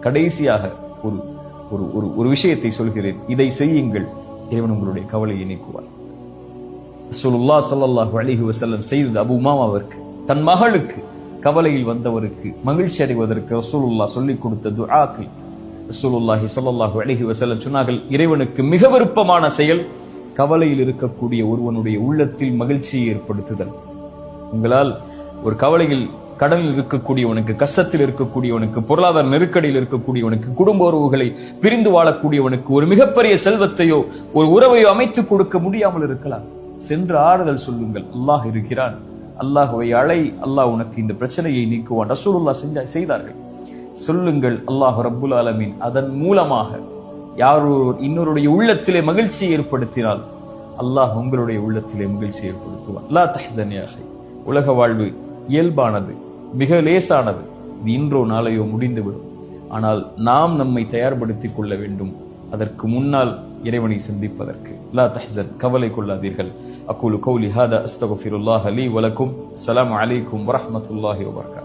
கடைசியாக ஒரு ஒரு ஒரு ஒரு விஷயத்தை சொல்கிறேன், இதை செய்யுங்கள், இறைவன் உங்களுடைய கவலையை நீக்குவார். ரசூலுல்லாஹ் ஸல்லல்லாஹு அலைஹி வஸல்லம் செய்தது அபூ உமாமாவிற்கு, தன் மகளுக்கு கவலையில் வந்தவருக்கு மகிழ்ச்சி அடைவதற்கு ரசூலுல்லாஹ் சொல்லிக் கொடுத்த துஆக்கள். ரசூலுல்லாஹி ஸல்லல்லாஹு அலைஹி வஸல்லம் சொன்னார்கள், இறைவனுக்கு மிக விருப்பமான செயல் கவலையில் இருக்கக்கூடிய ஒருவனுடைய உள்ளத்தில் மகிழ்ச்சியை ஏற்படுத்துதல். உங்களால் ஒரு கவலையில், கடலில் இருக்கக்கூடியவனுக்கு, கஷ்டத்தில் இருக்கக்கூடியவனுக்கு, பொருளாதார நெருக்கடியில் இருக்கக்கூடியவனுக்கு, குடும்ப உறவுகளை பிரிந்து வாழக்கூடியவனுக்கு ஒரு மிகப்பெரிய செல்வத்தையோ ஒரு உறவையோ அமைத்துக் கொடுக்க முடியாமல் இருக்கலாம். சென்று ஆறுதல் சொல்லுங்கள், அல்லாஹ் இருக்கிறான், அல்லாஹ்வை அழை, அல்லாஹ் உனக்கு இந்த பிரச்சனையை நீக்குவான். ரசூலுல்லாஹ் செய்தார்கள். சொல்லுங்கள், அல்லாஹ் ரப்புல் ஆலமீன் அதன் மூலமாக யாரோ இன்னொருடைய உள்ளத்திலே மகிழ்ச்சியை ஏற்படுத்தினால் அல்லாஹ் உங்களுடைய உள்ளத்திலே மகிழ்ச்சி ஏற்படுத்துவார். லா தஹ்சன் யா அஹி. உலக வாழ்வு இயல்பானது, மிக லேசானது. இது இன்றோ நாளையோ முடிந்துவிடும். ஆனால் நாம் நம்மை தயார்படுத்திக் கொள்ள வேண்டும் அதற்கு முன்னால் இறைவனை சந்திப்பதற்கு. லா தஹ்சன், கவலை கொள்ளாதீர்கள். அகூலு கௌலி ஹாதா அஸ்தக்ஃபிருல்லாஹ லீ வ லக்கும். அஸ்ஸலாமு அலைக்கும் வ ரஹ்மத்துல்லாஹி வ பரகாத்துஹு.